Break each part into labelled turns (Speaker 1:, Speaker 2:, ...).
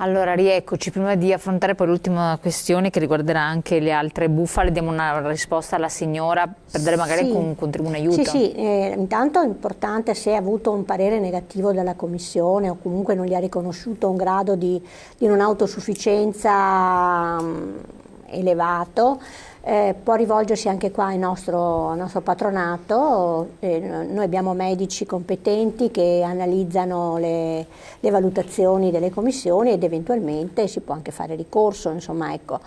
Speaker 1: Allora, rieccoci, prima di affrontare poi l'ultima questione che riguarderà anche le altre bufale, diamo una risposta alla signora per dare magari un contributo, un aiuto.
Speaker 2: Sì, intanto è importante, se ha avuto un parere negativo dalla Commissione o comunque non gli ha riconosciuto un grado di non autosufficienza elevato, può rivolgersi anche qua al nostro patronato. Noi abbiamo medici competenti che analizzano le valutazioni delle commissioni ed eventualmente si può anche fare ricorso, insomma, ecco.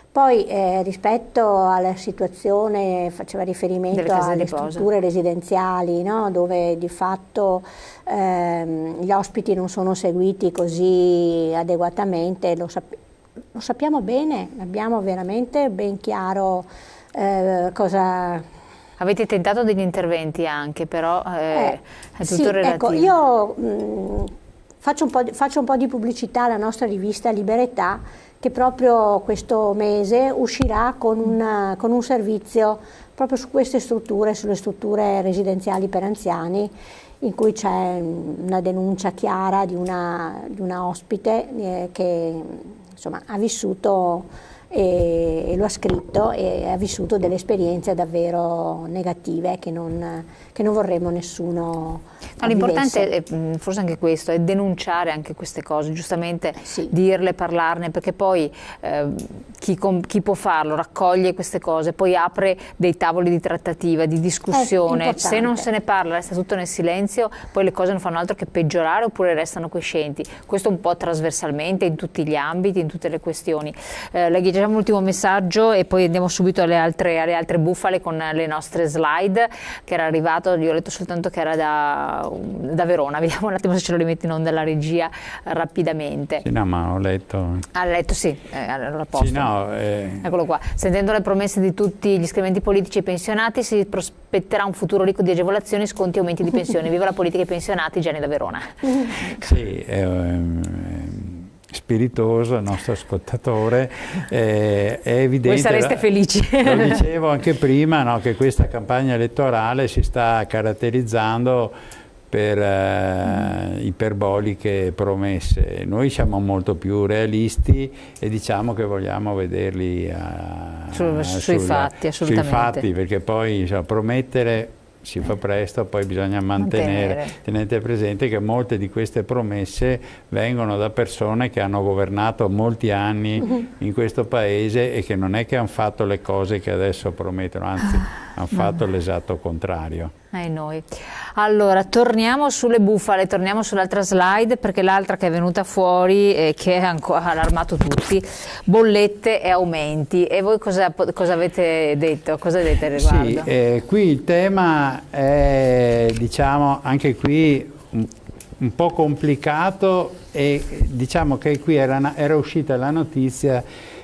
Speaker 2: Poi rispetto alla situazione, faceva riferimento alle strutture residenziali, no? Dove di fatto gli ospiti non sono seguiti così adeguatamente, lo sappiamo bene, abbiamo veramente ben chiaro cosa...
Speaker 1: Avete tentato degli interventi anche, però è tutto
Speaker 2: sì,
Speaker 1: relativo.
Speaker 2: Ecco, io faccio un po' di pubblicità alla nostra rivista Liberetà, che proprio questo mese uscirà con un servizio proprio su queste strutture, sulle strutture residenziali per anziani, in cui c'è una denuncia chiara di una ospite che insomma ha vissuto e lo ha scritto e ha vissuto delle esperienze davvero negative che non vorremmo nessuno
Speaker 1: l'importante è forse anche questo, è denunciare anche queste cose, giustamente dirle, parlarne, perché poi chi può farlo raccoglie queste cose, poi apre dei tavoli di trattativa, di discussione. Se non se ne parla, resta tutto nel silenzio, poi le cose non fanno altro che peggiorare oppure restano quiescenti. Questo un po' trasversalmente in tutti gli ambiti, in tutte le questioni. Leggiamo l'ultimo messaggio e poi andiamo subito alle altre bufale con le nostre slide, che era arrivato, io ho letto soltanto che era da Verona. Vediamo un attimo se ce lo rimetti in onda dalla regia rapidamente.
Speaker 3: Sì, no, ma ho letto.
Speaker 1: Ha letto, sì, allora a posto.
Speaker 3: Sì, no,
Speaker 1: Eccolo qua. Sentendo le promesse di tutti gli iscrivimenti politici e pensionati, si prospetterà un futuro ricco di agevolazioni, sconti e aumenti di pensioni. Viva la politica e i pensionati, Gianni da Verona.
Speaker 3: Sì, spiritoso il nostro ascoltatore, è evidente.
Speaker 1: Voi sareste felici.
Speaker 3: Lo dicevo anche prima, no, che questa campagna elettorale si sta caratterizzando per iperboliche promesse. Noi siamo molto più realisti e diciamo che vogliamo vederli
Speaker 1: sui fatti, assolutamente.
Speaker 3: Sui fatti, perché poi promettere si fa presto, poi bisogna mantenere. Tenete presente che molte di queste promesse vengono da persone che hanno governato molti anni in questo paese e che non è che hanno fatto le cose che adesso promettono, anzi hanno fatto l'esatto contrario.
Speaker 1: Noi. Allora, torniamo sulle bufale, torniamo sull'altra slide, perché l'altra che è venuta fuori e che ha allarmato tutti, bollette e aumenti. E voi cosa avete detto? Cosa dite al riguardo?
Speaker 3: Sì, qui il tema è, diciamo, anche qui un po' complicato e diciamo che qui era uscita la notizia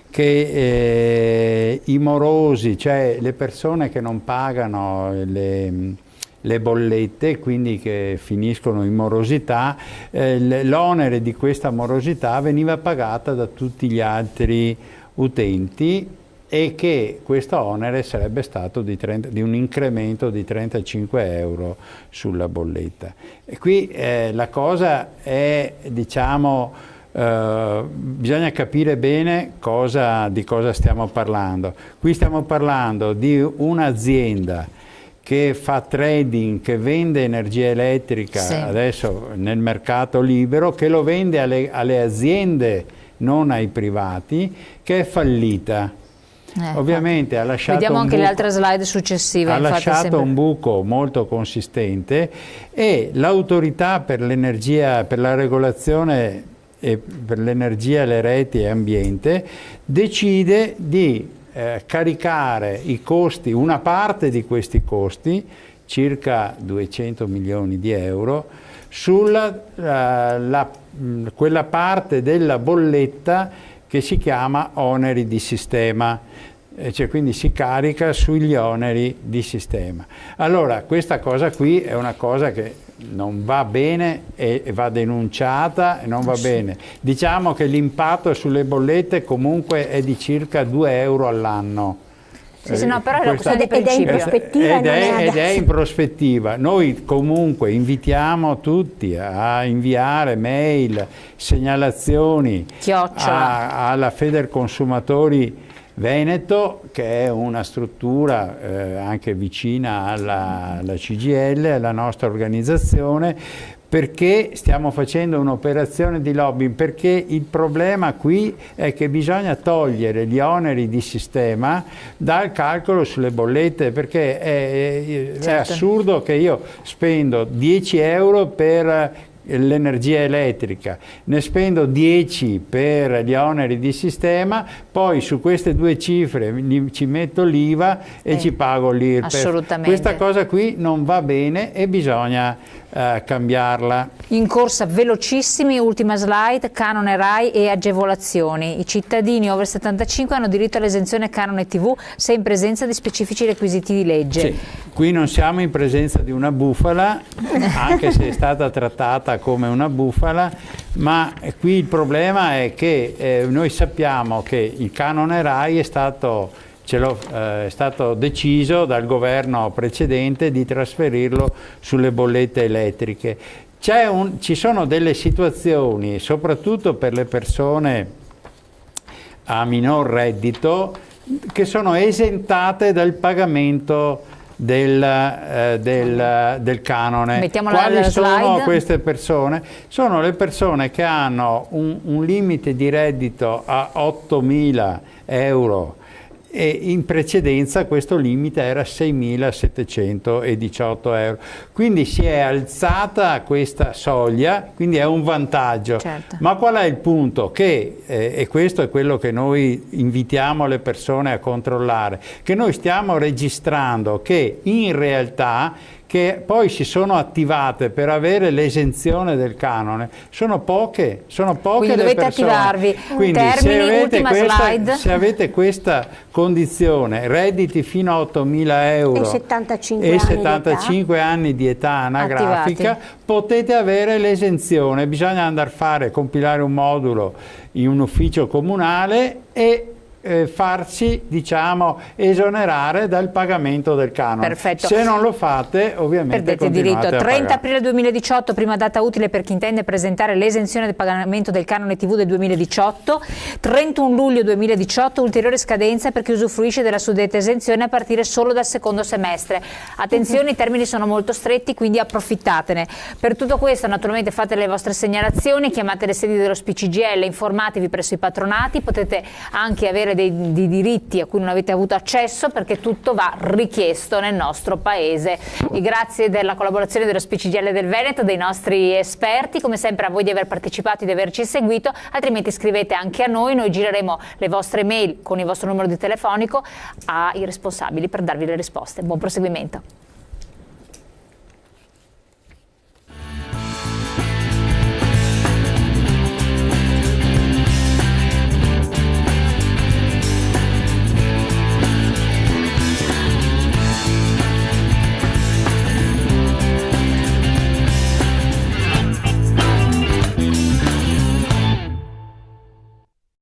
Speaker 3: che i morosi, cioè le persone che non pagano le bollette, quindi che finiscono in morosità, l'onere di questa morosità veniva pagata da tutti gli altri utenti e che questo onere sarebbe stato di un incremento di 35 euro sulla bolletta. E qui la cosa è, diciamo, bisogna capire bene di cosa stiamo parlando. Qui stiamo parlando di un'azienda che fa trading, che vende energia elettrica adesso nel mercato libero, che lo vende alle aziende, non ai privati, che è fallita. Ovviamente ha lasciato
Speaker 1: vediamo anche le altre slide successive.
Speaker 3: Ha lasciato un buco molto consistente e l'autorità per l'energia, per la regolazione e per l'energia, le reti e ambiente, decide di caricare i costi, una parte di questi costi, circa 200 milioni di euro, sulla quella parte della bolletta che si chiama oneri di sistema, cioè quindi si carica sugli oneri di sistema. Allora questa cosa qui è una cosa che non va bene e va denunciata e non va bene. Diciamo che l'impatto sulle bollette comunque è di circa 2 euro all'anno.
Speaker 1: Sì, no, però è una questione di
Speaker 2: Ed è in
Speaker 1: principio.
Speaker 2: prospettiva.
Speaker 3: Ed è in prospettiva. Noi comunque invitiamo tutti a inviare mail, segnalazioni alla Federconsumatori Veneto, che è una struttura anche vicina alla CGIL, alla nostra organizzazione, perché stiamo facendo un'operazione di lobbying, perché il problema qui è che bisogna togliere gli oneri di sistema dal calcolo sulle bollette, perché è assurdo che io spendo 10 euro per l'energia elettrica, ne spendo 10 per gli oneri di sistema, poi su queste due cifre ci metto l'IVA e ci pago l'IRPEF.
Speaker 1: Assolutamente.
Speaker 3: Questa cosa qui non va bene e bisogna cambiarla.
Speaker 1: In corsa velocissimi, ultima slide, canone RAI e agevolazioni. I cittadini over 75 hanno diritto all'esenzione canone TV se in presenza di specifici requisiti di legge.
Speaker 3: Sì, qui non siamo in presenza di una bufala, anche se è stata trattata come una bufala, ma qui il problema è che noi sappiamo che il canone RAI è stato deciso dal governo precedente di trasferirlo sulle bollette elettriche. Ci sono delle situazioni, soprattutto per le persone a minor reddito, che sono esentate dal pagamento del canone. Quali sono queste persone? Sono le persone che hanno un limite di reddito a 8.000 euro e in precedenza questo limite era 6.718 euro. Quindi si è alzata questa soglia, quindi è un vantaggio.
Speaker 1: Certo.
Speaker 3: Ma qual è il punto? Che, e questo è quello che noi invitiamo le persone a controllare, che noi stiamo registrando che in realtà che poi si sono attivate per avere l'esenzione del canone, sono poche
Speaker 1: Quindi
Speaker 3: le
Speaker 1: dovete
Speaker 3: persone.
Speaker 1: attivarvi.
Speaker 3: Quindi
Speaker 1: Termini, ultima slide.
Speaker 3: se avete questa condizione, redditi fino a 8.000 euro
Speaker 2: e
Speaker 3: 75 anni di età anagrafica,
Speaker 1: attivati,
Speaker 3: potete avere l'esenzione. Bisogna andare a compilare un modulo in un ufficio comunale e farsi, diciamo, esonerare dal pagamento del canone.
Speaker 1: Perfetto.
Speaker 3: Se non lo fate, ovviamente
Speaker 1: perdete diritto. 30
Speaker 3: a
Speaker 1: aprile 2018, prima data utile per chi intende presentare l'esenzione del pagamento del canone TV del 2018. 31 luglio 2018, ulteriore scadenza per chi usufruisce della suddetta esenzione a partire solo dal secondo semestre. Attenzione, i termini sono molto stretti, quindi approfittatene. Per tutto questo, naturalmente, fate le vostre segnalazioni, chiamate le sedi dello SPCGIL, informatevi presso i patronati, potete anche avere dei diritti a cui non avete avuto accesso, perché tutto va richiesto nel nostro paese. E grazie della collaborazione dello SPCGIL del Veneto, dei nostri esperti, come sempre a voi di aver partecipato e di averci seguito, altrimenti scrivete anche a noi gireremo le vostre mail con il vostro numero di telefonico ai responsabili per darvi le risposte. Buon proseguimento.